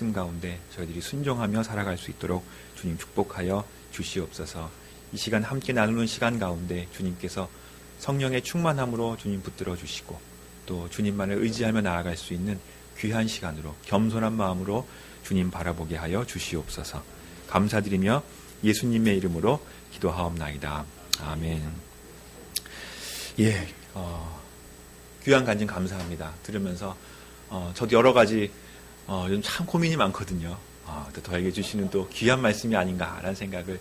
틈 가운데 저희들이 순종하며 살아갈 수 있도록 주님 축복하여 주시옵소서. 이 시간 함께 나누는 시간 가운데 주님께서 성령의 충만함으로 주님 붙들어 주시고 또 주님만을 의지하며 나아갈 수 있는 귀한 시간으로 겸손한 마음으로 주님 바라보게 하여 주시옵소서. 감사드리며 예수님의 이름으로 기도하옵나이다. 아멘. 예, 귀한 간증 감사합니다. 들으면서 저도 여러 가지 요즘 참 고민이 많거든요. 또 저에게 주시는 또 귀한 말씀이 아닌가라는 생각을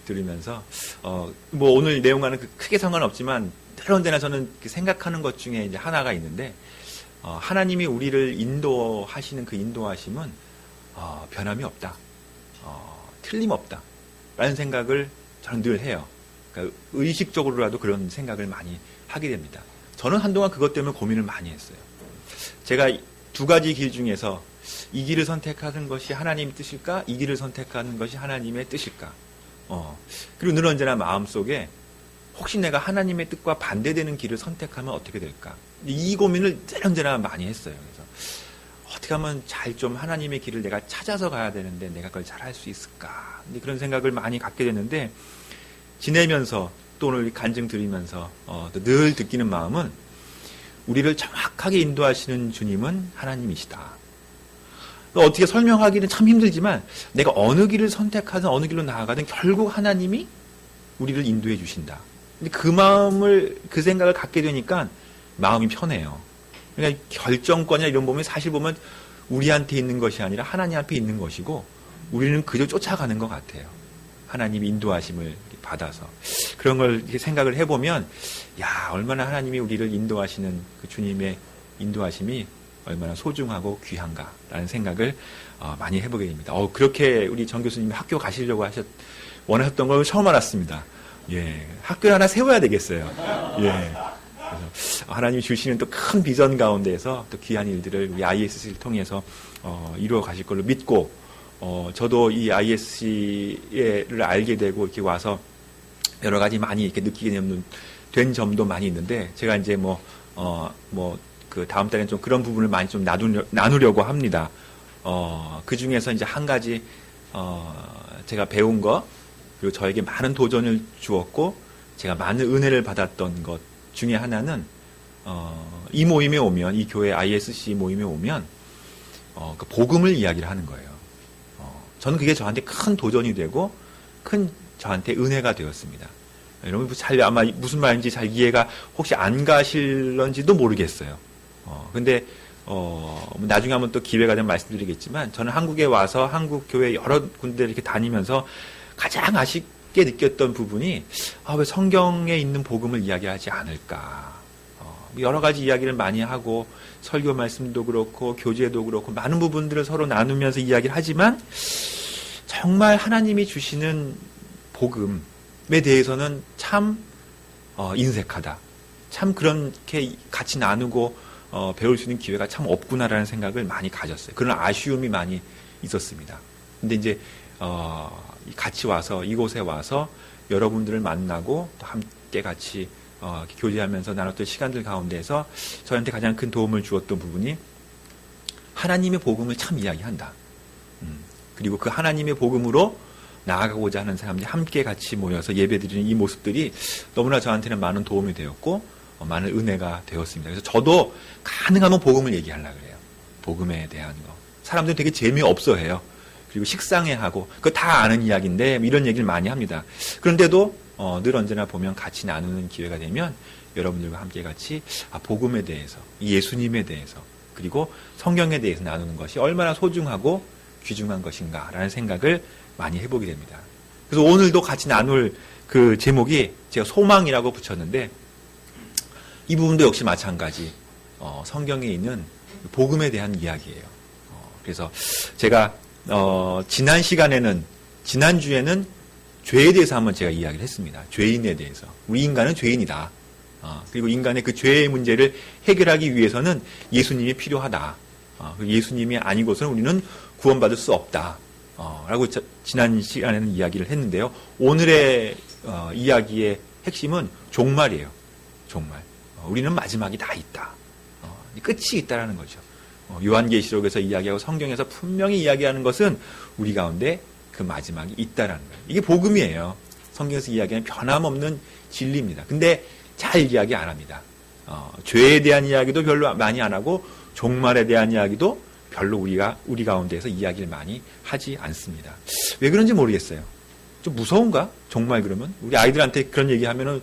들으면서 뭐 오늘 내용과는 크게 상관없지만 때로 언제나 저는 생각하는 것 중에 이제 하나가 있는데 하나님이 우리를 인도하시는 그 인도하심은 변함이 없다, 틀림없다 라는 생각을 저는 늘 해요. 그러니까 의식적으로라도 그런 생각을 많이 하게 됩니다. 저는 한동안 그것 때문에 고민을 많이 했어요. 제가 두 가지 길 중에서 이 길을 선택하는 것이 하나님의 뜻일까? 이 길을 선택하는 것이 하나님의 뜻일까? 그리고 늘 언제나 마음속에 혹시 내가 하나님의 뜻과 반대되는 길을 선택하면 어떻게 될까? 이 고민을 늘 언제나 많이 했어요. 그래서 어떻게 하면 잘 좀 하나님의 길을 내가 찾아서 가야 되는데 내가 그걸 잘 할 수 있을까? 그런 생각을 많이 갖게 됐는데 지내면서 또 오늘 간증 드리면서 또 늘 느끼는 마음은 우리를 정확하게 인도하시는 주님은 하나님이시다. 어떻게 설명하기는 참 힘들지만 내가 어느 길을 선택하든 어느 길로 나아가든 결국 하나님이 우리를 인도해 주신다. 근데 그 마음을, 그 생각을 갖게 되니까 마음이 편해요. 그러니까 결정권이나 이런 부분이 사실 보면 우리한테 있는 것이 아니라 하나님 앞에 있는 것이고 우리는 그저 쫓아가는 것 같아요. 하나님 인도하심을 받아서. 그런 걸 이렇게 생각을 해보면 야, 얼마나 하나님이 우리를 인도하시는 그 주님의 인도하심이 얼마나 소중하고 귀한가라는 생각을 많이 해보게 됩니다. 그렇게 우리 정 교수님이 학교 가시려고 원하셨던 걸 처음 알았습니다. 예, 학교를 하나 세워야 되겠어요. 예. 그래서 하나님이 주시는 또 큰 비전 가운데에서 또 귀한 일들을 우리 ISC를 통해서 이루어 가실 걸로 믿고 저도 이 ISC를 알게 되고 이렇게 와서 여러 가지 많이 이렇게 느끼게 된 점도 많이 있는데 제가 이제 그 다음 달에는 좀 그런 부분을 많이 좀 나누려고 합니다. 그 중에서 이제 한 가지 제가 배운 거 그리고 저에게 많은 도전을 주었고 제가 많은 은혜를 받았던 것 중에 하나는 이 모임에 오면 이 교회 ISC 모임에 오면 그 복음을 이야기를 하는 거예요. 저는 그게 저한테 큰 도전이 되고 큰 저한테 은혜가 되었습니다. 여러분 아마 무슨 말인지 잘 이해가 혹시 안 가실런지도 모르겠어요. 근데 나중에 한번 또 기회가 되면 말씀드리겠지만 저는 한국에 와서 한국 교회 여러 군데를 이렇게 다니면서 가장 아쉽게 느꼈던 부분이 왜 성경에 있는 복음을 이야기하지 않을까? 여러 가지 이야기를 많이 하고 설교 말씀도 그렇고 교제도 그렇고 많은 부분들을 서로 나누면서 이야기를 하지만 정말 하나님이 주시는 복음에 대해서는 참 인색하다. 참 그렇게 같이 나누고 배울 수 있는 기회가 참 없구나라는 생각을 많이 가졌어요. 그런 아쉬움이 많이 있었습니다. 근데 이제 같이 와서 이곳에 와서 여러분들을 만나고 또 함께 같이 교제하면서 나눴던 시간들 가운데서 저한테 가장 큰 도움을 주었던 부분이 하나님의 복음을 참 이야기한다. 그리고 그 하나님의 복음으로 나아가고자 하는 사람들이 함께 같이 모여서 예배드리는 이 모습들이 너무나 저한테는 많은 도움이 되었고 많은 은혜가 되었습니다. 그래서 저도 가능하면 복음을 얘기하려고 그래요. 복음에 대한 거. 사람들은 되게 재미없어 해요. 그리고 식상해하고 그거 다 아는 이야기인데 이런 얘기를 많이 합니다. 그런데도 늘 언제나 보면 같이 나누는 기회가 되면 여러분들과 함께 같이 복음에 대해서 예수님에 대해서 그리고 성경에 대해서 나누는 것이 얼마나 소중하고 귀중한 것인가라는 생각을 많이 해보게 됩니다. 그래서 오늘도 같이 나눌 그 제목이 제가 소망이라고 붙였는데 이 부분도 역시 마찬가지 성경에 있는 복음에 대한 이야기예요. 그래서 제가 지난주에는 죄에 대해서 한번 제가 이야기를 했습니다. 죄인에 대해서. 우리 인간은 죄인이다. 그리고 인간의 그 죄의 문제를 해결하기 위해서는 예수님이 필요하다. 예수님이 아니고서는 우리는 구원받을 수 없다. 라고 지난 시간에는 이야기를 했는데요. 오늘의 이야기의 핵심은 종말이에요. 종말. 우리는 마지막이 다 있다. 끝이 있다라는 거죠. 요한계시록에서 이야기하고 성경에서 분명히 이야기하는 것은 우리 가운데 그 마지막이 있다라는 거예요. 이게 복음이에요. 성경에서 이야기하는 변함없는 진리입니다. 근데 잘 이야기 안 합니다. 죄에 대한 이야기도 별로 많이 안 하고 종말에 대한 이야기도 별로 우리 가운데에서 이야기를 많이 하지 않습니다. 왜 그런지 모르겠어요. 좀 무서운가? 종말 그러면? 우리 아이들한테 그런 얘기하면은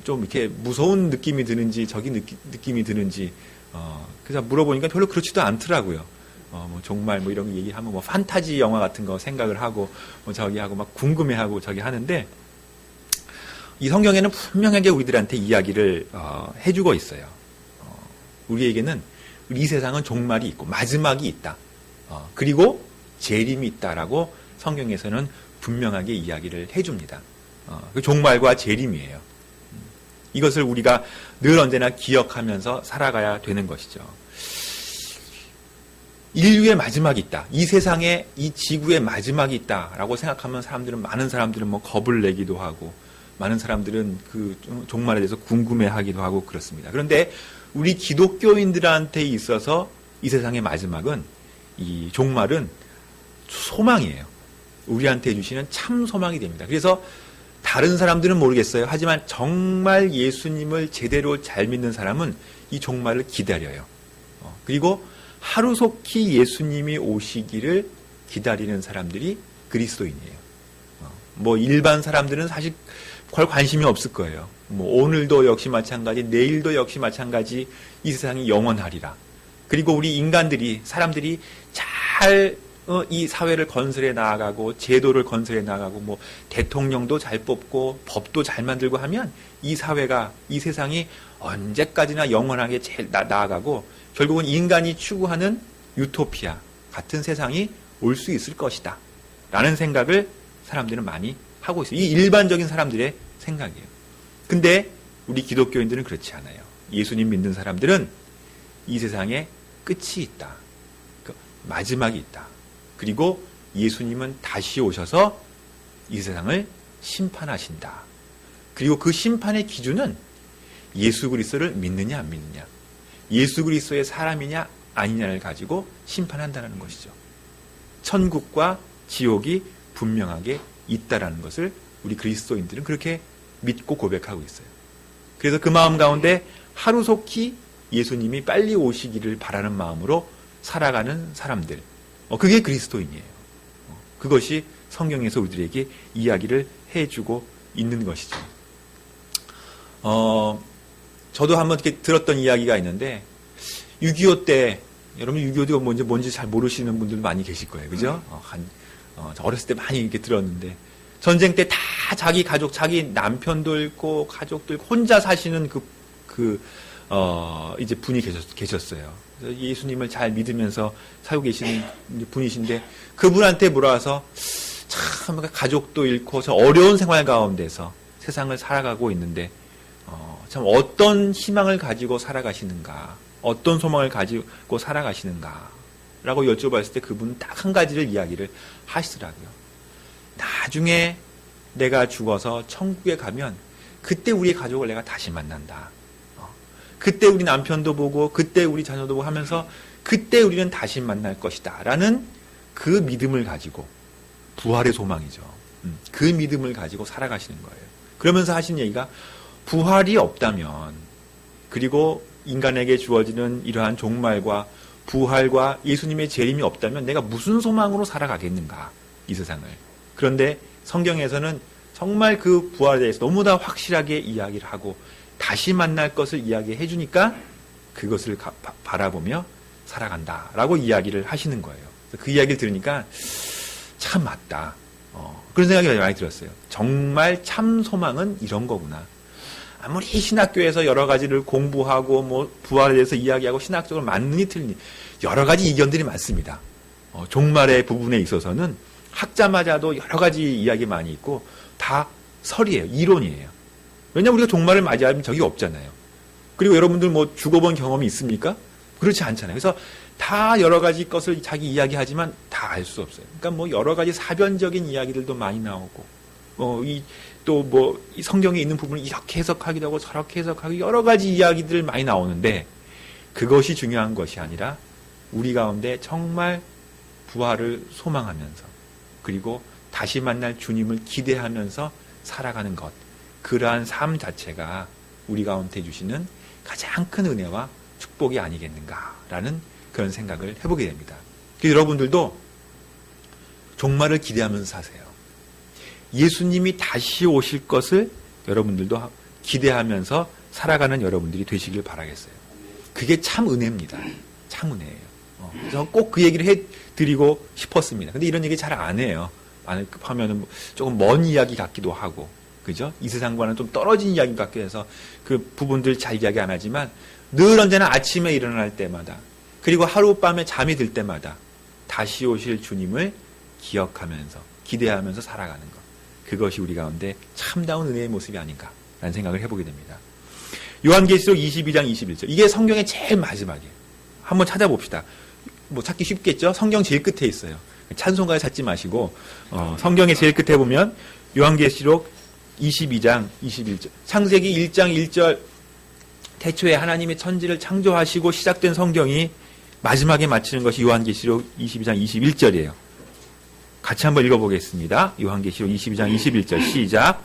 좀 이렇게 무서운 느낌이 드는지 저기 느낌이 드는지 그래서 물어보니까 별로 그렇지도 않더라고요. 뭐 정말 뭐 이런 거 얘기하면 뭐 판타지 영화 같은 거 생각을 하고 뭐 저기 하고 막 궁금해하고 저기 하는데 이 성경에는 분명하게 우리들한테 이야기를 해주고 있어요. 우리에게는 이 세상은 종말이 있고 마지막이 있다. 그리고 재림이 있다라고 성경에서는 분명하게 이야기를 해줍니다. 그 종말과 재림이에요. 이것을 우리가 늘 언제나 기억하면서 살아가야 되는 것이죠. 인류의 마지막이 있다. 이 세상에 이 지구의 마지막이 있다라고 생각하면 많은 사람들은 뭐 겁을 내기도 하고 많은 사람들은 그 종말에 대해서 궁금해하기도 하고 그렇습니다. 그런데 우리 기독교인들한테 있어서 이 세상의 마지막은 이 종말은 소망이에요. 우리한테 주시는 참 소망이 됩니다. 그래서 다른 사람들은 모르겠어요. 하지만 정말 예수님을 제대로 잘 믿는 사람은 이 종말을 기다려요. 그리고 하루속히 예수님이 오시기를 기다리는 사람들이 그리스도인이에요. 뭐 일반 사람들은 사실 별 관심이 없을 거예요. 뭐 오늘도 역시 마찬가지, 내일도 역시 마찬가지, 이 세상이 영원하리라. 그리고 우리 사람들이 잘 이 사회를 건설해 나아가고 제도를 건설해 나아가고 뭐 대통령도 잘 뽑고 법도 잘 만들고 하면 이 사회가 이 세상이 언제까지나 영원하게 제일 나아가고 결국은 인간이 추구하는 유토피아 같은 세상이 올 수 있을 것이다 라는 생각을 사람들은 많이 하고 있어요. 이 일반적인 사람들의 생각이에요. 근데 우리 기독교인들은 그렇지 않아요. 예수님 믿는 사람들은 이 세상에 끝이 있다. 마지막이 있다. 그리고 예수님은 다시 오셔서 이 세상을 심판하신다. 그리고 그 심판의 기준은 예수 그리스도를 믿느냐 안 믿느냐, 예수 그리스도의 사람이냐 아니냐를 가지고 심판한다는 것이죠. 천국과 지옥이 분명하게 있다라는 것을 우리 그리스도인들은 그렇게 믿고 고백하고 있어요. 그래서 그 마음 가운데 하루속히 예수님이 빨리 오시기를 바라는 마음으로 살아가는 사람들, 그게 그리스도인이에요. 그것이 성경에서 우리들에게 이야기를 해주고 있는 것이죠. 저도 한번 이렇게 들었던 이야기가 있는데 6.25 때, 여러분 6.25가 뭔지 잘 모르시는 분들 많이 계실 거예요. 그죠? 어렸을 때 많이 이렇게 들었는데 전쟁 때 다 자기 가족, 자기 남편도 잃고 가족들 혼자 사시는 이제 분이 계셨어요. 예수님을 잘 믿으면서 살고 계시는 분이신데 그분한테 물어와서 참 가족도 잃고 저 어려운 생활 가운데서 세상을 살아가고 있는데 참 어떤 희망을 가지고 살아가시는가, 어떤 소망을 가지고 살아가시는가 라고 여쭤봤을 때 그분은 딱 한 가지를 이야기를 하시더라고요. 나중에 내가 죽어서 천국에 가면 그때 우리 가족을 내가 다시 만난다. 그때 우리 남편도 보고 그때 우리 자녀도 보고 하면서 그때 우리는 다시 만날 것이다 라는 그 믿음을 가지고, 부활의 소망이죠. 그 믿음을 가지고 살아가시는 거예요. 그러면서 하신 얘기가 부활이 없다면, 그리고 인간에게 주어지는 이러한 종말과 부활과 예수님의 재림이 없다면 내가 무슨 소망으로 살아가겠는가 이 세상을. 그런데 성경에서는 정말 그 부활에 대해서 너무나 확실하게 이야기를 하고 다시 만날 것을 이야기해 주니까 그것을 바라보며 살아간다라고 이야기를 하시는 거예요. 그 이야기를 들으니까 참 맞다. 그런 생각이 많이 들었어요. 정말 참 소망은 이런 거구나. 아무리 신학교에서 여러 가지를 공부하고 뭐 부활에 대해서 이야기하고 신학적으로 맞느니 틀리니 여러 가지 이견들이 많습니다. 종말의 부분에 있어서는 학자마저도 여러 가지 이야기 많이 있고 다 설이에요. 이론이에요. 왜냐하면 우리가 종말을 맞이하면 적이 없잖아요. 그리고 여러분들 뭐 죽어본 경험이 있습니까? 그렇지 않잖아요. 그래서 다 여러 가지 것을 자기 이야기하지만 다 알 수 없어요. 그러니까 뭐 여러 가지 사변적인 이야기들도 많이 나오고, 이 성경에 있는 부분을 이렇게 해석하기도 하고 저렇게 해석하기 여러 가지 이야기들 많이 나오는데 그것이 중요한 것이 아니라 우리 가운데 정말 부활을 소망하면서 그리고 다시 만날 주님을 기대하면서 살아가는 것, 그러한 삶 자체가 우리 가운데 주시는 가장 큰 은혜와 축복이 아니겠는가라는 그런 생각을 해보게 됩니다. 여러분들도 종말을 기대하면서 사세요. 예수님이 다시 오실 것을 여러분들도 기대하면서 살아가는 여러분들이 되시길 바라겠어요. 그게 참 은혜입니다. 참 은혜예요. 그래서 꼭 그 얘기를 해드리고 싶었습니다. 근데 이런 얘기 잘 안 해요. 하면은 조금 먼 이야기 같기도 하고, 그죠? 이 세상과는 좀 떨어진 이야기 같기도 해서 그 부분들 잘 이야기 안 하지만 늘 언제나 아침에 일어날 때마다 그리고 하룻밤에 잠이 들 때마다 다시 오실 주님을 기억하면서 기대하면서 살아가는 것, 그것이 우리 가운데 참다운 은혜의 모습이 아닌가라는 생각을 해보게 됩니다. 요한계시록 22장 21절, 이게 성경의 제일 마지막이에요. 한번 찾아봅시다. 뭐 찾기 쉽겠죠? 성경 제일 끝에 있어요. 찬송가에 찾지 마시고 성경의 제일 끝에 보면 요한계시록 22장 21절, 창세기 1장 1절, 태초에 하나님이 천지를 창조하시고 시작된 성경이 마지막에 마치는 것이 요한계시록 22장 21절이에요. 같이 한번 읽어보겠습니다. 요한계시록 22장 21절 시작.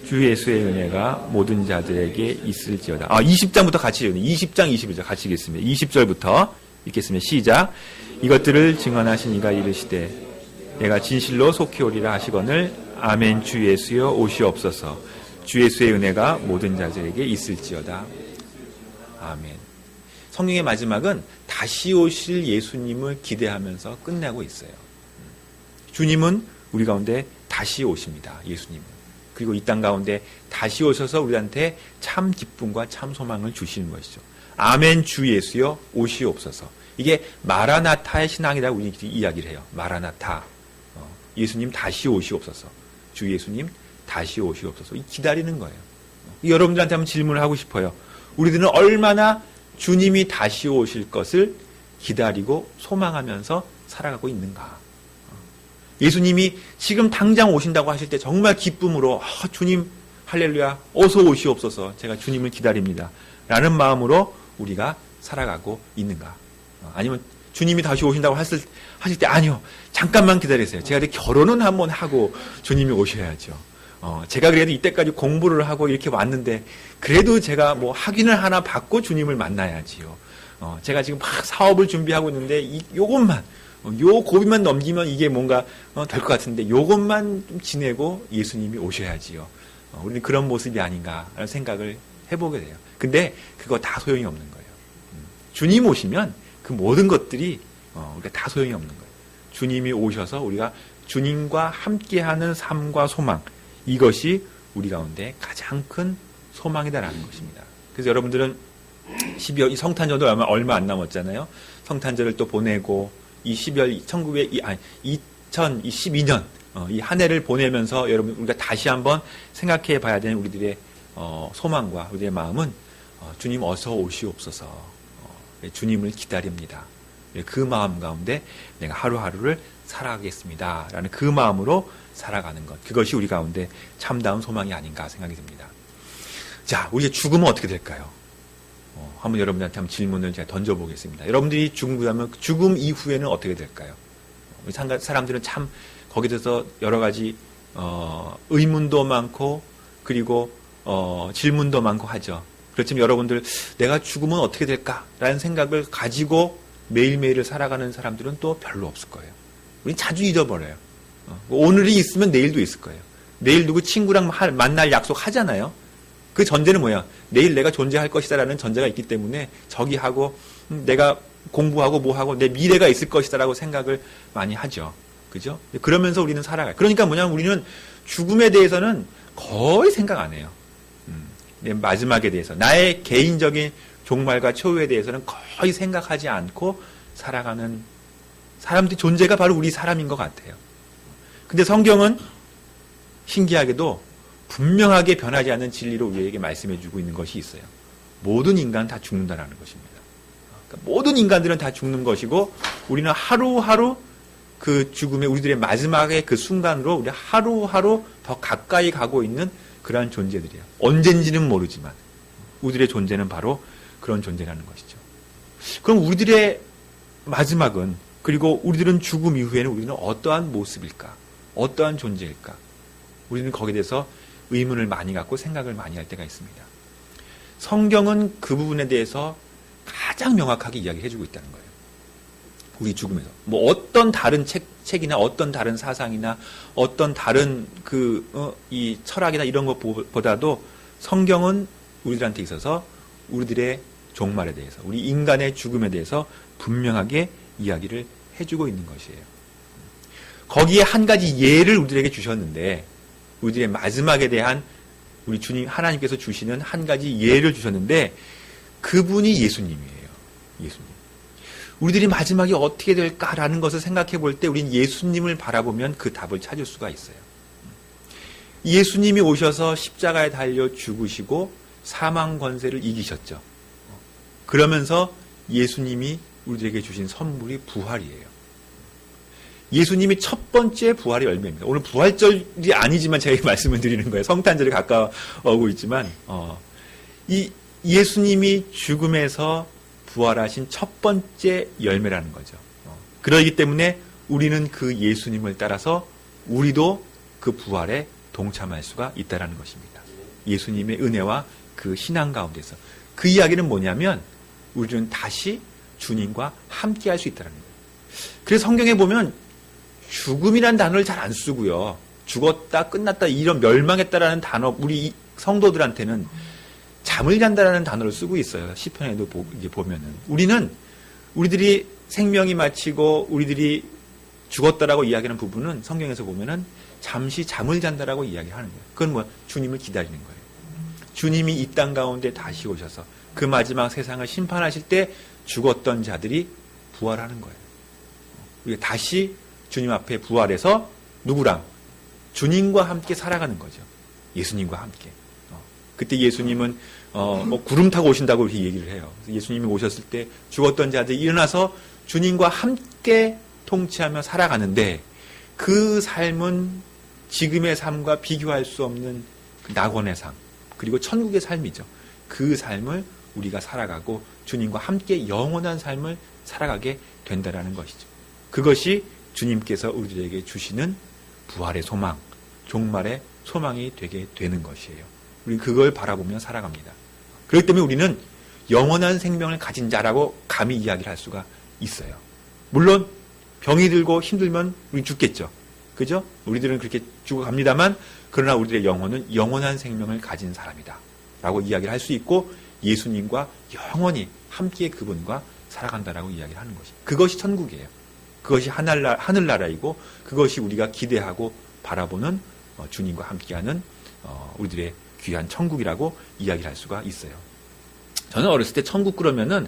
주 예수의 은혜가 모든 자들에게 있을지어다. 20장부터 같이 읽어요. 20장 21절 같이 읽겠습니다. 20절부터 읽겠습니다. 시작. 이것들을 증언하신 이가 이르시되 내가 진실로 속히 오리라 하시거늘 아멘. 주 예수여 오시옵소서. 주 예수의 은혜가 모든 자들에게 있을지어다. 아멘. 성경의 마지막은 다시 오실 예수님을 기대하면서 끝내고 있어요. 주님은 우리 가운데 다시 오십니다. 예수님은. 그리고 이 땅 가운데 다시 오셔서 우리한테 참 기쁨과 참 소망을 주시는 것이죠. 아멘. 주 예수여 오시옵소서. 이게 마라나타의 신앙이라고 우리 이야기를 해요. 마라나타. 예수님 다시 오시옵소서. 주 예수님 다시 오시옵소서. 기다리는 거예요. 여러분들한테 한번 질문을 하고 싶어요. 우리들은 얼마나 주님이 다시 오실 것을 기다리고 소망하면서 살아가고 있는가? 예수님이 지금 당장 오신다고 하실 때 정말 기쁨으로 주님 할렐루야 어서 오시옵소서, 제가 주님을 기다립니다 라는 마음으로 우리가 살아가고 있는가? 아니면 주님이 다시 오신다고 하실 때 아니요, 잠깐만 기다리세요, 제가 결혼은 한번 하고 주님이 오셔야죠. 제가 그래도 이때까지 공부를 하고 이렇게 왔는데 그래도 제가 뭐 학위를 하나 받고 주님을 만나야지요. 제가 지금 막 사업을 준비하고 있는데 요것만 요 고비만 넘기면 이게 뭔가 될 것 같은데 요것만 좀 지내고 예수님이 오셔야지요. 우리는 그런 모습이 아닌가라는 생각을 해보게 돼요. 근데 그거 다 소용이 없는 거예요. 주님 오시면 그 모든 것들이 우리가 다 소용이 없는 거예요. 주님이 오셔서 우리가 주님과 함께하는 삶과 소망, 이것이 우리 가운데 가장 큰 소망이다라는 것입니다. 그래서 여러분들은 12월 이 성탄절도 얼마 안 남았잖아요. 성탄절을 또 보내고 이 12월 2012년 이 한 해를 보내면서 여러분 우리가 다시 한번 생각해 봐야 되는 우리들의 소망과 우리의 마음은 주님 어서 오시옵소서. 주님을 기다립니다. 그 마음 가운데 내가 하루하루를 살아가겠습니다 라는 그 마음으로 살아가는 것, 그것이 우리 가운데 참다운 소망이 아닌가 생각이 듭니다. 자, 우리의 죽음은 어떻게 될까요? 한번 여러분들한테 한번 질문을 제가 던져보겠습니다. 여러분들이 죽으면 죽음 이후에는 어떻게 될까요? 사람들은 참 거기에 대해서 여러 가지 의문도 많고 그리고 질문도 많고 하죠. 그렇지만 여러분들, 내가 죽으면 어떻게 될까라는 생각을 가지고 매일매일을 살아가는 사람들은 또 별로 없을 거예요. 우린 자주 잊어버려요. 오늘이 있으면 내일도 있을 거예요. 내일 누구 친구랑 만날 약속 하잖아요. 그 전제는 뭐야? 내일 내가 존재할 것이다라는 전제가 있기 때문에 저기 하고 내가 공부하고 뭐하고 내 미래가 있을 것이다라고 생각을 많이 하죠. 그죠? 그러면서 우리는 살아가요. 그러니까 뭐냐면 우리는 죽음에 대해서는 거의 생각 안 해요. 내 마지막에 대해서, 나의 개인적인 종말과 초유에 대해서는 거의 생각하지 않고 살아가는 사람들 존재가 바로 우리 사람인 것 같아요. 근데 성경은 신기하게도 분명하게 변하지 않는 진리로 우리에게 말씀해주고 있는 것이 있어요. 모든 인간 다 죽는다라는 것입니다. 그러니까 모든 인간들은 다 죽는 것이고 우리는 하루하루 그 죽음의 우리들의 마지막의 그 순간으로 우리 하루하루 더 가까이 가고 있는 그러한 존재들이에요. 언젠지는 모르지만 우리들의 존재는 바로 그런 존재라는 것이죠. 그럼 우리들의 마지막은, 그리고 우리들은 죽음 이후에는 우리는 어떠한 모습일까? 어떠한 존재일까? 우리는 거기에 대해서 의문을 많이 갖고 생각을 많이 할 때가 있습니다. 성경은 그 부분에 대해서 가장 명확하게 이야기해주고 있다는 거예요. 우리 죽음에서. 뭐 어떤 다른 책이나 어떤 다른 사상이나 어떤 다른 이 철학이나 이런 것보다도 성경은 우리들한테 있어서 우리들의 종말에 대해서, 우리 인간의 죽음에 대해서 분명하게 이야기를 해주고 있는 것이에요. 거기에 한 가지 예를 우리들에게 주셨는데, 우리들의 마지막에 대한 우리 주님 하나님께서 주시는 한 가지 예를 주셨는데, 그분이 예수님이에요. 예수님. 우리들이 마지막이 어떻게 될까라는 것을 생각해 볼 때 우리는 예수님을 바라보면 그 답을 찾을 수가 있어요. 예수님이 오셔서 십자가에 달려 죽으시고 사망 권세를 이기셨죠. 그러면서 예수님이 우리들에게 주신 선물이 부활이에요. 예수님이 첫 번째 부활의 열매입니다. 오늘 부활절이 아니지만 제가 말씀을 드리는 거예요. 성탄절이 가까워오고 있지만 이 예수님이 죽음에서 부활하신 첫 번째 열매라는 거죠. 그러기 때문에 우리는 그 예수님을 따라서 우리도 그 부활에 동참할 수가 있다는 것입니다. 예수님의 은혜와 그 신앙 가운데서. 그 이야기는 뭐냐면 우리는 다시 주님과 함께 할 수 있다는 거예요. 그래서 성경에 보면 죽음이라는 단어를 잘 안 쓰고요. 죽었다, 끝났다, 이런 멸망했다라는 단어, 우리 성도들한테는 잠을 잔다라는 단어를 쓰고 있어요. 시편에도 보면은. 우리들이 생명이 마치고 우리들이 죽었다라고 이야기하는 부분은 성경에서 보면은 잠시 잠을 잔다라고 이야기하는 거예요. 그건 뭐 주님을 기다리는 거예요. 주님이 이 땅 가운데 다시 오셔서 그 마지막 세상을 심판하실 때 죽었던 자들이 부활하는 거예요. 우리가 다시 주님 앞에 부활해서 누구랑? 주님과 함께 살아가는 거죠. 예수님과 함께. 그때 예수님은 뭐 구름 타고 오신다고 이렇게 얘기를 해요. 예수님이 오셨을 때 죽었던 자들이 일어나서 주님과 함께 통치하며 살아가는데 그 삶은 지금의 삶과 비교할 수 없는 낙원의 삶, 그리고 천국의 삶이죠. 그 삶을 우리가 살아가고 주님과 함께 영원한 삶을 살아가게 된다는 것이죠. 그것이 주님께서 우리들에게 주시는 부활의 소망, 종말의 소망이 되게 되는 것이에요. 우리는 그걸 바라보며 살아갑니다. 그렇기 때문에 우리는 영원한 생명을 가진 자라고 감히 이야기를 할 수가 있어요. 물론 병이 들고 힘들면 우리 죽겠죠. 그죠? 우리들은 그렇게 죽어갑니다만, 그러나 우리들의 영혼은 영원한 생명을 가진 사람이다 라고 이야기를 할 수 있고, 예수님과 영원히 함께 그분과 살아간다라고 이야기를 하는 것이, 그것이 천국이에요. 그것이 하늘나라이고, 그것이 우리가 기대하고 바라보는 주님과 함께하는 우리들의 귀한 천국이라고 이야기를 할 수가 있어요. 저는 어렸을 때 천국 그러면은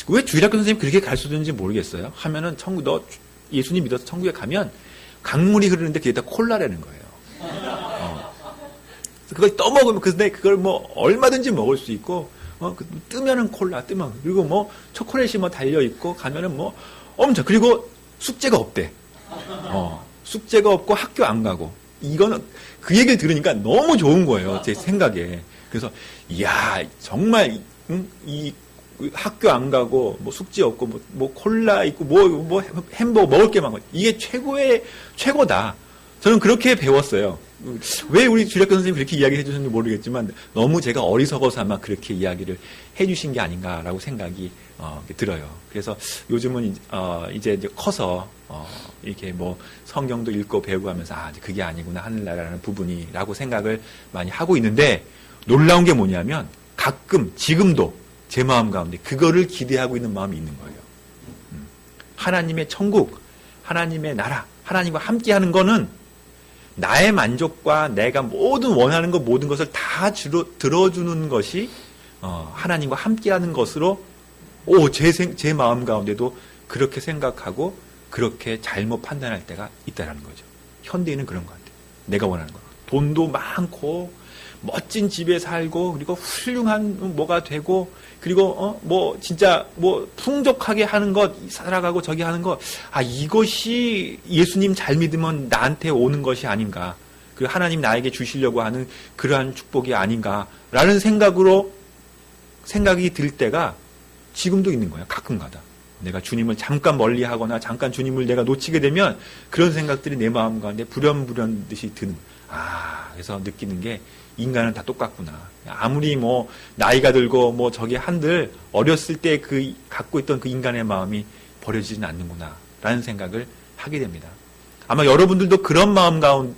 왜 주일학교 선생님이 그렇게 가르쳐줬는지 모르겠어요. 하면은 천국, 너 예수님 믿어서 천국에 가면 강물이 흐르는데 그게다 콜라라는 거예요. 그걸 떠먹으면, 근데 그걸 뭐 얼마든지 먹을 수 있고, 뜨면은 콜라, 뜨면. 그리고 뭐 초콜릿이 뭐 달려있고, 가면은 뭐 엄청, 그리고 숙제가 없대. 숙제가 없고 학교 안 가고. 이거는 그 얘기를 들으니까 너무 좋은 거예요. 제 생각에. 그래서, 이야, 정말, 이 학교 안 가고, 뭐 숙제 없고, 뭐 콜라 있고, 뭐 햄버거 먹을 게 많고, 이게 최고다. 저는 그렇게 배웠어요. 왜 우리 주일학교 선생님이 그렇게 이야기해 주셨는지 모르겠지만, 너무 제가 어리석어서 아마 그렇게 이야기를 해 주신 게 아닌가라고 생각이 들어요. 그래서 요즘은 이제 커서 이렇게 뭐 성경도 읽고 배우고 하면서, 그게 아니구나, 하늘나라라는 부분이라고 생각을 많이 하고 있는데, 놀라운 게 뭐냐면 가끔 지금도 제 마음 가운데 그거를 기대하고 있는 마음이 있는 거예요. 하나님의 천국, 하나님의 나라, 하나님과 함께하는 거는 나의 만족과 내가 모든 원하는 것, 모든 것을 다 들어주는 것이 하나님과 함께하는 것으로 제 마음 가운데도 그렇게 생각하고 그렇게 잘못 판단할 때가 있다는 거죠. 현대인은 그런 것 같아요. 내가 원하는 거. 돈도 많고 멋진 집에 살고, 그리고 훌륭한 뭐가 되고, 그리고 뭐 진짜 뭐 풍족하게 하는 것, 살아가고 저기 하는 것, 이것이 예수님 잘 믿으면 나한테 오는 것이 아닌가, 그리고 하나님 나에게 주시려고 하는 그러한 축복이 아닌가라는 생각이 들 때가 지금도 있는 거예요. 가끔가다. 내가 주님을 잠깐 멀리하거나 잠깐 주님을 내가 놓치게 되면 그런 생각들이 내 마음 가운데 불현듯이 드는. 그래서 느끼는 게 인간은 다 똑같구나. 아무리 뭐 나이가 들고 뭐 저기 한들 어렸을 때 그 갖고 있던 그 인간의 마음이 버려지지는 않는구나 라는 생각을 하게 됩니다. 아마 여러분들도 그런 마음 가운데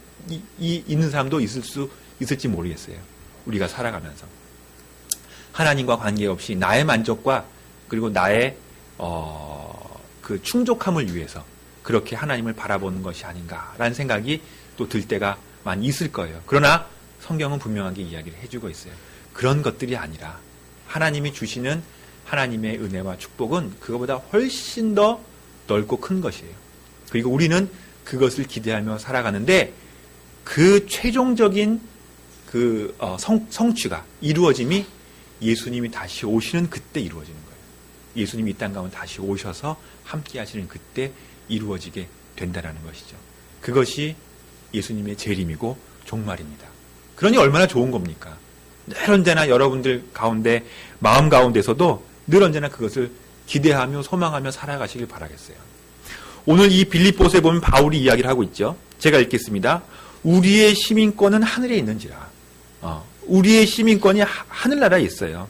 있는 사람도 있을지 모르겠어요. 우리가 살아가면서 하나님과 관계없이 나의 만족과 그리고 나의 그 충족함을 위해서 그렇게 하나님을 바라보는 것이 아닌가라는 생각이 또 들 때가 많이 있을 거예요. 그러나 성경은 분명하게 이야기를 해주고 있어요. 그런 것들이 아니라 하나님이 주시는 하나님의 은혜와 축복은 그거보다 훨씬 더 넓고 큰 것이에요. 그리고 우리는 그것을 기대하며 살아가는데 그 최종적인 그 성취가 이루어짐이 예수님이 다시 오시는 그때 이루어지는 거예요. 예수님이 이 땅 가운데 다시 오셔서 함께 하시는 그때 이루어지게 된다는 것이죠. 그것이 예수님의 재림이고 종말입니다. 그러니 얼마나 좋은 겁니까? 늘 언제나 여러분들 가운데 마음 가운데서도 늘 언제나 그것을 기대하며 소망하며 살아가시길 바라겠어요. 오늘 이 빌립보서에 보면 바울이 이야기를 하고 있죠. 제가 읽겠습니다. 우리의 시민권은 하늘에 있는지라. 우리의 시민권이 하늘나라에 있어요.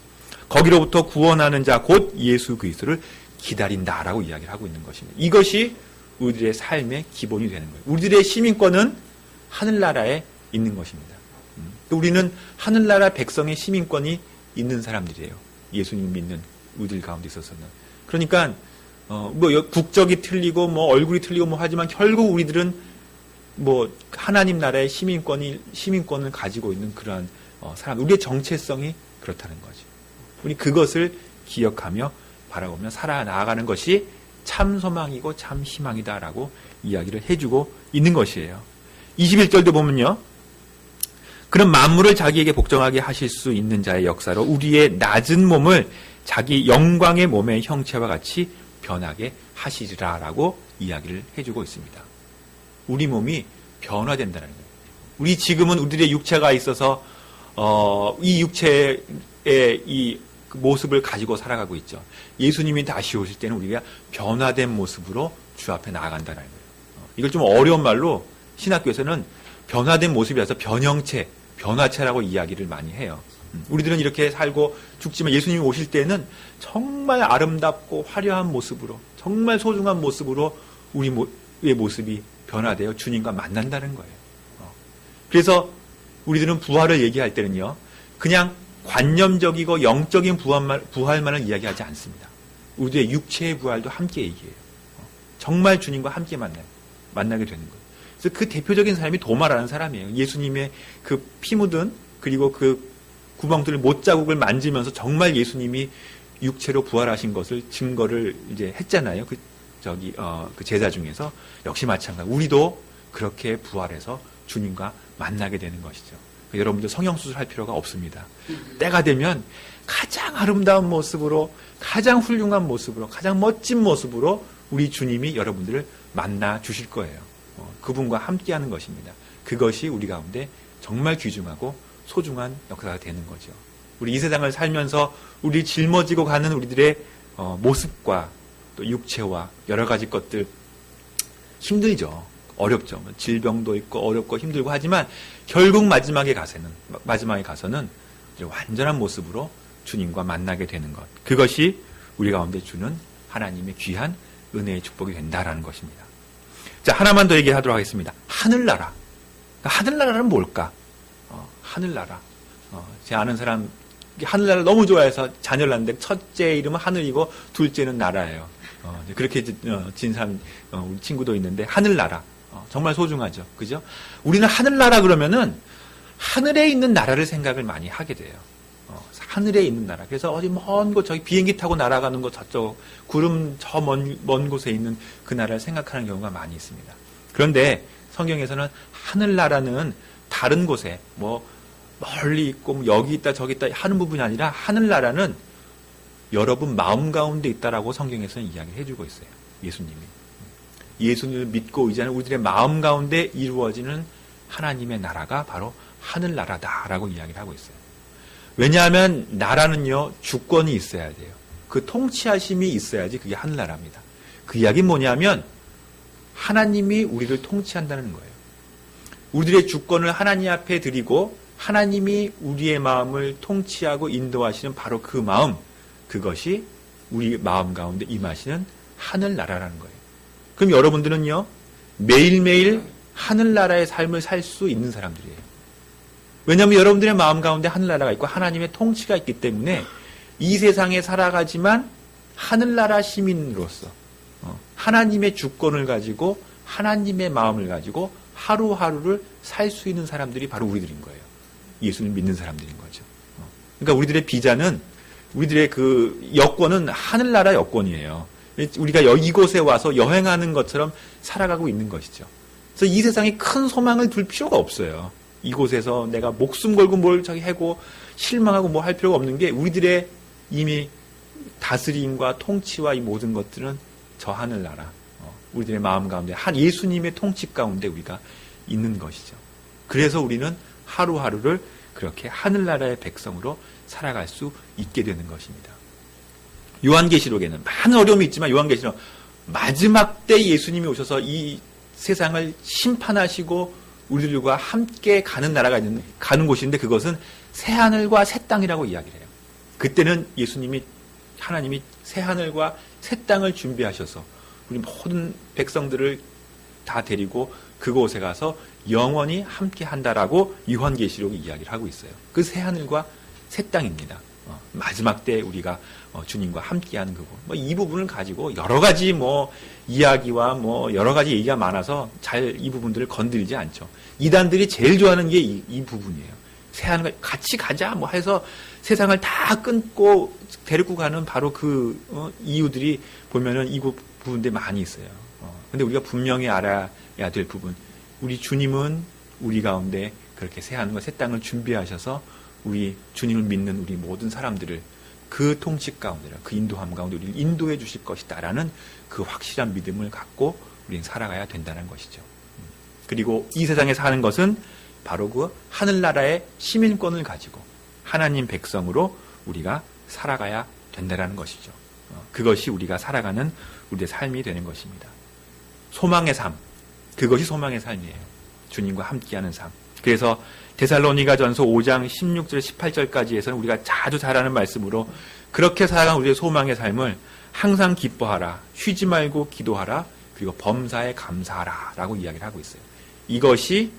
거기로부터 구원하는 자 곧 예수 그리스도를 기다린다라고 이야기를 하고 있는 것입니다. 이것이 우리들의 삶의 기본이 되는 거예요. 우리들의 시민권은 하늘나라에 있는 것입니다. 우리는 하늘나라 백성의 시민권이 있는 사람들이에요. 예수님 믿는 우리들 가운데 있어서는. 그러니까 뭐 국적이 틀리고 뭐 얼굴이 틀리고 뭐 하지만 결국 우리들은 뭐 하나님 나라의 시민권을 가지고 있는 그러한 사람, 우리의 정체성이 그렇다는 거죠. 우리 그것을 기억하며 바라보며 살아나가는 것이 참 소망이고 참 희망이다라고 이야기를 해주고 있는 것이에요. 21절도 보면요. 그런 만물을 자기에게 복종하게 하실 수 있는 자의 역사로 우리의 낮은 몸을 자기 영광의 몸의 형체와 같이 변하게 하시리라라고 이야기를 해주고 있습니다. 우리 몸이 변화된다는 거예요. 우리 지금은 우리들의 육체가 있어서 이 육체의 이 모습을 가지고 살아가고 있죠. 예수님이 다시 오실 때는 우리가 변화된 모습으로 주 앞에 나아간다는 거예요. 이걸 좀 어려운 말로 신학교에서는 변화된 모습이라서 변형체, 변화체라고 이야기를 많이 해요. 우리들은 이렇게 살고 죽지만 예수님이 오실 때는 정말 아름답고 화려한 모습으로, 정말 소중한 모습으로 우리의 모습이 변화되어 주님과 만난다는 거예요. 그래서 우리들은 부활을 얘기할 때는요, 그냥 관념적이고 영적인 부활만을 이야기하지 않습니다. 우리의 육체의 부활도 함께 얘기해요. 정말 주님과 함께 만나게 되는 거예요. 그래서 그 대표적인 사람이 도마라는 사람이에요. 예수님의 그 피 묻은 그리고 그 구멍들을 못자국을 만지면서 정말 예수님이 육체로 부활하신 것을 증거를 이제 했잖아요. 그 제자 중에서 역시 마찬가지. 우리도 그렇게 부활해서 주님과 만나게 되는 것이죠. 여러분들 성형수술 할 필요가 없습니다. 때가 되면 가장 아름다운 모습으로, 가장 훌륭한 모습으로, 가장 멋진 모습으로 우리 주님이 여러분들을 만나 주실 거예요. 그분과 함께하는 것입니다. 그것이 우리 가운데 정말 귀중하고 소중한 역사가 되는 거죠. 우리 이 세상을 살면서 우리 짊어지고 가는 우리들의 모습과 또 육체와 여러 가지 것들 힘들죠. 어렵죠. 질병도 있고 어렵고 힘들고 하지만 결국 마지막에 가서는 완전한 모습으로 주님과 만나게 되는 것. 그것이 우리 가운데 주는 하나님의 귀한 은혜의 축복이 된다라는 것입니다. 자, 하나만 더 얘기하도록 하겠습니다. 하늘나라. 하늘나라는 뭘까? 하늘나라. 제가 아는 사람 하늘나라를 너무 좋아해서 자녀를 낳는데 첫째 이름은 하늘이고 둘째는 나라예요. 그렇게 진 사람 우리 친구도 있는데 하늘나라. 정말 소중하죠. 그죠? 우리는 하늘나라 그러면은 하늘에 있는 나라를 생각을 많이 하게 돼요. 하늘에 있는 나라. 그래서 어디 먼 곳, 저기 비행기 타고 날아가는 곳 저쪽, 구름 저 먼 곳에 있는 그 나라를 생각하는 경우가 많이 있습니다. 그런데 성경에서는 하늘나라는 다른 곳에 뭐 멀리 있고 뭐 여기 있다 저기 있다 하는 부분이 아니라 하늘나라는 여러분 마음 가운데 있다라고 성경에서는 이야기를 해주고 있어요. 예수님이. 예수님을 믿고 의지하는 우리들의 마음 가운데 이루어지는 하나님의 나라가 바로 하늘나라다라고 이야기를 하고 있어요. 왜냐하면 나라는요, 주권이 있어야 돼요. 그 통치하심이 있어야지 그게 하늘나라입니다. 그 이야기는 뭐냐면 하나님이 우리를 통치한다는 거예요. 우리들의 주권을 하나님 앞에 드리고 하나님이 우리의 마음을 통치하고 인도하시는 바로 그 마음, 그것이 우리 마음 가운데 임하시는 하늘나라라는 거예요. 그럼 여러분들은요, 매일매일 하늘나라의 삶을 살 수 있는 사람들이에요. 왜냐하면 여러분들의 마음 가운데 하늘나라가 있고 하나님의 통치가 있기 때문에 이 세상에 살아가지만 하늘나라 시민으로서 하나님의 주권을 가지고 하나님의 마음을 가지고 하루하루를 살 수 있는 사람들이 바로 우리들인 거예요. 예수를 믿는 사람들인 거죠. 그러니까 우리들의 비자는, 우리들의 그 여권은 하늘나라 여권이에요. 우리가 이곳에 와서 여행하는 것처럼 살아가고 있는 것이죠. 그래서 이 세상에 큰 소망을 둘 필요가 없어요. 이곳에서 내가 목숨 걸고 뭘 저기 하고 실망하고 뭐 할 필요가 없는 게, 우리들의 이미 다스림과 통치와 이 모든 것들은 저 하늘나라, 우리들의 마음 가운데 예수님의 통치 가운데 우리가 있는 것이죠. 그래서 우리는 하루하루를 그렇게 하늘나라의 백성으로 살아갈 수 있게 되는 것입니다. 요한계시록에는 많은 어려움이 있지만 요한계시록 마지막 때 예수님이 오셔서 이 세상을 심판하시고 우리들과 함께 가는 나라가 있는, 가는 곳인데 그것은 새하늘과 새 땅이라고 이야기를 해요. 그때는 예수님이, 하나님이 새하늘과 새 땅을 준비하셔서 우리 모든 백성들을 다 데리고 그곳에 가서 영원히 함께 한다라고 요한계시록이 이야기를 하고 있어요. 그 새하늘과 새 땅입니다. 마지막 때 우리가 주님과 함께하는 그곳. 이 부분을 가지고 여러 가지 이야기와 여러 가지 얘기가 많아서 잘 이 부분들을 건드리지 않죠. 이단들이 제일 좋아하는 게 이 부분이에요. 새하늘 같이 가자 해서 세상을 다 끊고 데리고 가는 바로 그 이유들이 보면은 이 부분들이 많이 있어요. 근데 우리가 분명히 알아야 될 부분, 우리 주님은 우리 가운데 그렇게 새하늘과 새 땅을 준비하셔서 우리 주님을 믿는 우리 모든 사람들을 그 통치 가운데, 그 인도함 가운데 우리를 인도해 주실 것이다라는 그 확실한 믿음을 갖고 우리는 살아가야 된다는 것이죠. 그리고 이 세상에 사는 것은 바로 그 하늘나라의 시민권을 가지고 하나님 백성으로 우리가 살아가야 된다는 것이죠. 그것이 우리가 살아가는 우리의 삶이 되는 것입니다. 소망의 삶, 그것이 소망의 삶이에요. 주님과 함께하는 삶. 그래서 데살로니가전서 5장 16절 18절까지에서는 우리가 자주 잘 아는 말씀으로 그렇게 살아간 우리의 소망의 삶을 항상 기뻐하라, 쉬지 말고 기도하라, 그리고 범사에 감사하라 라고 이야기를 하고 있어요. 이것이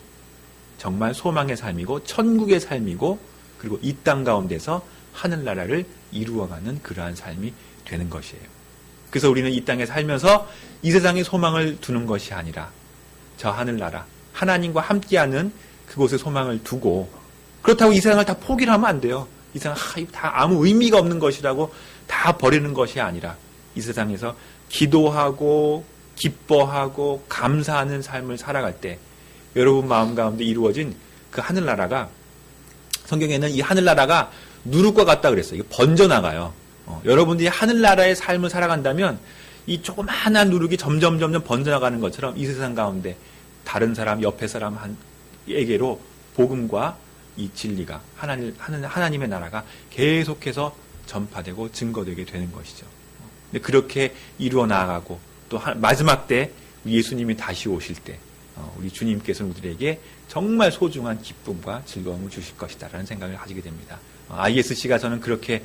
정말 소망의 삶이고 천국의 삶이고, 그리고 이 땅 가운데서 하늘나라를 이루어가는 그러한 삶이 되는 것이에요. 그래서 우리는 이 땅에 살면서 이 세상에 소망을 두는 것이 아니라 저 하늘나라, 하나님과 함께하는 그곳에 소망을 두고, 그렇다고 이 세상을 다 포기를 하면 안 돼요. 이 세상 다 아무 의미가 없는 것이라고 다 버리는 것이 아니라 이 세상에서 기도하고 기뻐하고 감사하는 삶을 살아갈 때 여러분 마음 가운데 이루어진 그 하늘나라가, 성경에는 이 하늘나라가 누룩과 같다 그랬어요. 이게 번져나가요. 여러분들이 하늘나라의 삶을 살아간다면 이 조그마한 누룩이 점점 번져나가는 것처럼 이 세상 가운데 다른 사람, 옆에 사람에게로 복음과 이 진리가, 하나님의 나라가 계속해서 전파되고 증거되게 되는 것이죠. 근데 그렇게 이루어 나아가고 또 마지막 때 예수님이 다시 오실 때 우리 주님께서는 우리에게 정말 소중한 기쁨과 즐거움을 주실 것이다라는 생각을 가지게 됩니다. ISC가 저는 그렇게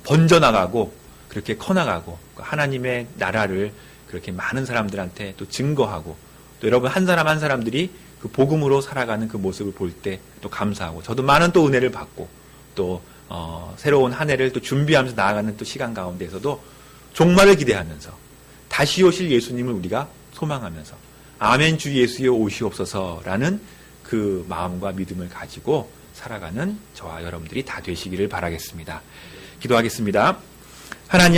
번져나가고 그렇게 커나가고 하나님의 나라를 그렇게 많은 사람들한테 또 증거하고, 또 여러분 한 사람 한 사람들이 그 복음으로 살아가는 그 모습을 볼 때 또 감사하고, 저도 많은 또 은혜를 받고 또 새로운 한 해를 또 준비하면서 나아가는 또 시간 가운데에서도 종말을 기대하면서 다시 오실 예수님을 우리가 소망하면서 아멘 주 예수여 오시옵소서라는 그 마음과 믿음을 가지고 살아가는 저와 여러분들이 다 되시기를 바라겠습니다. 기도하겠습니다. 하나님